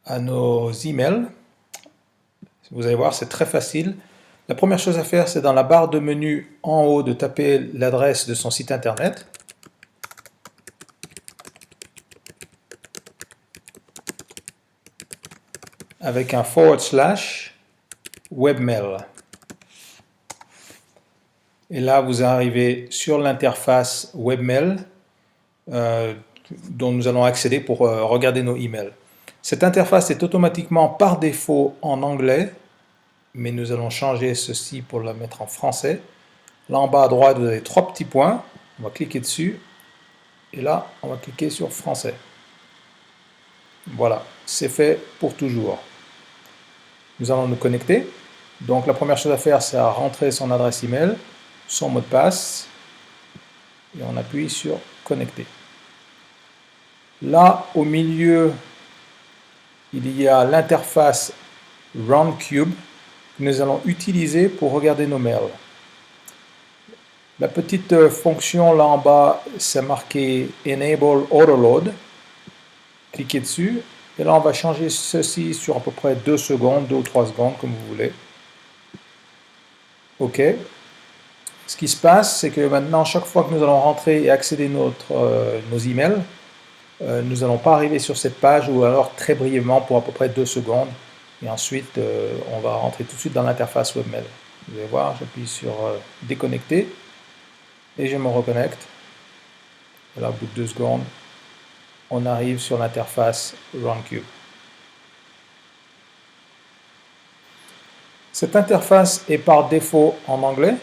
à nos emails. Vous allez voir, c'est très facile. La première chose à faire, c'est dans la barre de menu en haut de taper l'adresse de son site internet. Avec un / webmail. Et là, vous arrivez sur l'interface webmail dont nous allons accéder pour regarder nos emails. Cette interface est automatiquement par défaut en anglais, mais nous allons changer ceci pour la mettre en français. Là en bas à droite, vous avez 3 petits points. On va cliquer dessus. Et là, on va cliquer sur français. Voilà, c'est fait pour toujours. Nous allons nous connecter. Donc la première chose à faire, c'est à rentrer son adresse email, son mot de passe, et on appuie sur connecter. Là, au milieu, il y a l'interface Roundcube que nous allons utiliser pour regarder nos mails. La petite fonction là en bas, c'est marqué Enable Autoload. Cliquez dessus. Et là, on va changer ceci sur à peu près 2 secondes, 2 ou 3 secondes, comme vous voulez. OK. Ce qui se passe, c'est que maintenant, chaque fois que nous allons rentrer et accéder à nos emails, nous n'allons pas arriver sur cette page, ou alors très brièvement pour à peu près 2 secondes. Et ensuite, on va rentrer tout de suite dans l'interface webmail. Vous allez voir, j'appuie sur déconnecter et je me reconnecte. Et là, au bout de 2 secondes, on arrive sur l'interface Roundcube. Cette interface est par défaut en anglais.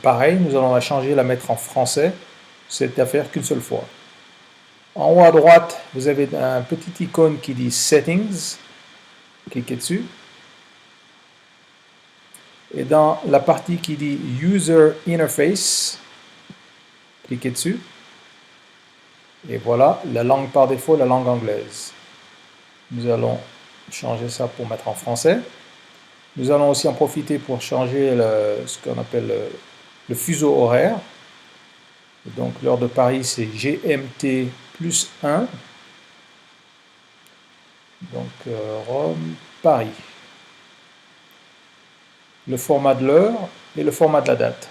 Pareil, nous allons la changer, la mettre en français. C'est à faire qu'une seule fois. En haut à droite, vous avez un petit icône qui dit Settings. Cliquez dessus. Et dans la partie qui dit User Interface, cliquez dessus. Et voilà, la langue par défaut, la langue anglaise. Nous allons changer ça pour mettre en français. Nous allons aussi en profiter pour changer ce qu'on appelle le fuseau horaire. Et donc l'heure de Paris, c'est GMT plus 1. Donc Rome, Paris. Le format de l'heure et le format de la date.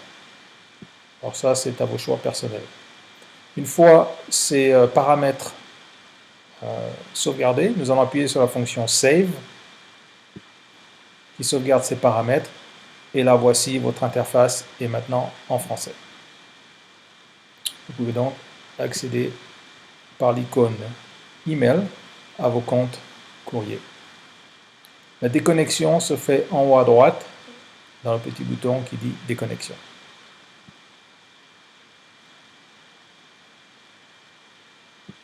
Alors ça, c'est à vos choix personnels. Une fois ces paramètres sauvegardés, nous allons appuyer sur la fonction Save qui sauvegarde ces paramètres. Et là, voici votre interface est maintenant en français. Vous pouvez donc accéder par l'icône Email à vos comptes courrier. La déconnexion se fait en haut à droite dans le petit bouton qui dit déconnexion.